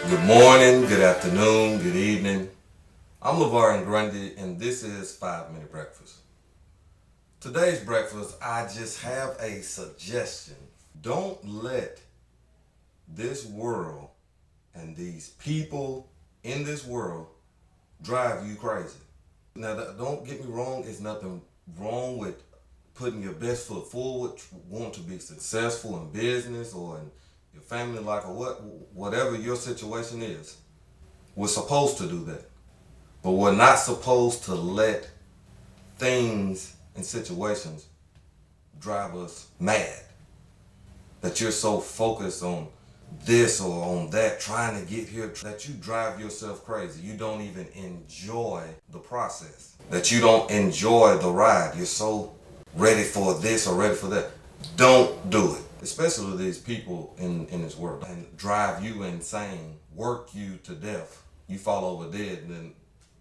Good morning, good afternoon, good evening. I'm LeVar Grundy, and this is 5-Minute Breakfast. Today's breakfast, I just have a suggestion. Don't let this world and these people in this world drive you crazy. Now, don't get me wrong, there's nothing wrong with putting your best foot forward, want to be successful in business or in your family life or whatever your situation is. We're supposed to do that. But we're not supposed to let things and situations drive us mad. That you're so focused on this or on that, trying to get here, that you drive yourself crazy. You don't even enjoy the process. That you don't enjoy the ride. You're so ready for this or ready for that. Don't do it. Especially these people in this world. And drive you insane, work you to death. You fall over dead and then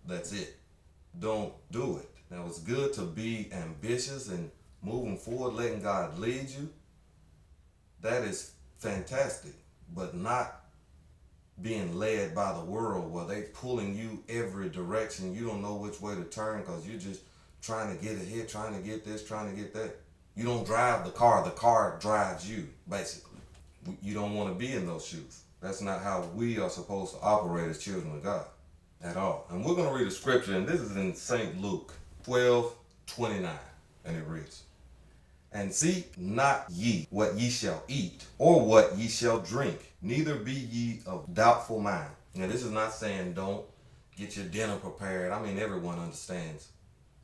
that's it. Don't do it. Now, it's good to be ambitious and moving forward, letting God lead you. That is fantastic, but not being led by the world where they pulling you every direction. You don't know which way to turn because you're just trying to get ahead, trying to get this, trying to get that. You don't drive the car drives you, basically. You don't want to be in those shoes. That's not how we are supposed to operate as children of God at all. And we're going to read a scripture, and this is in St. Luke 12:29, and it reads, "And seek not ye what ye shall eat, or what ye shall drink, neither be ye of doubtful mind." Now, this is not saying don't get your dinner prepared. I mean, everyone understands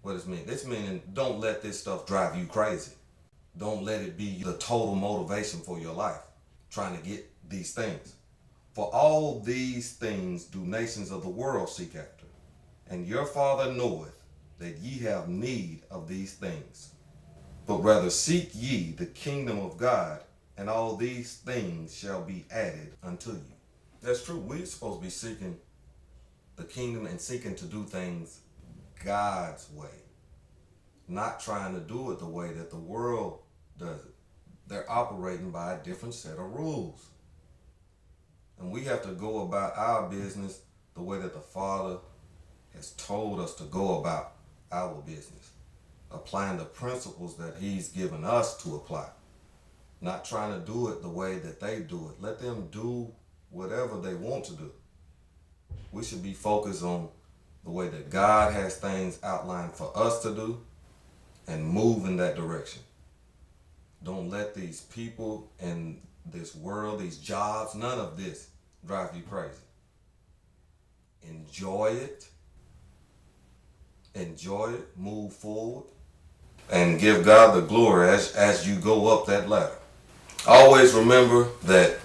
what it means. This meaning don't let this stuff drive you crazy. Don't let it be the total motivation for your life, trying to get these things. "For all these things do nations of the world seek after, and your Father knoweth that ye have need of these things. But rather seek ye the kingdom of God, and all these things shall be added unto you." That's true. We're supposed to be seeking the kingdom and seeking to do things God's way, not trying to do it the way that the world does it. They're operating by a different set of rules. And we have to go about our business the way that the Father has told us to go about our business, applying the principles that He's given us to apply, not trying to do it the way that they do it. Let them do whatever they want to do. We should be focused on the way that God has things outlined for us to do and move in that direction. Don't let these people in this world, these jobs, none of this drive you crazy. Enjoy it. Enjoy it. Move forward. And give God the glory as you go up that ladder. Always remember that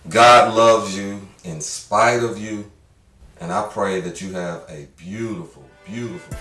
God loves you in spite of you. And I pray that you have a beautiful, beautiful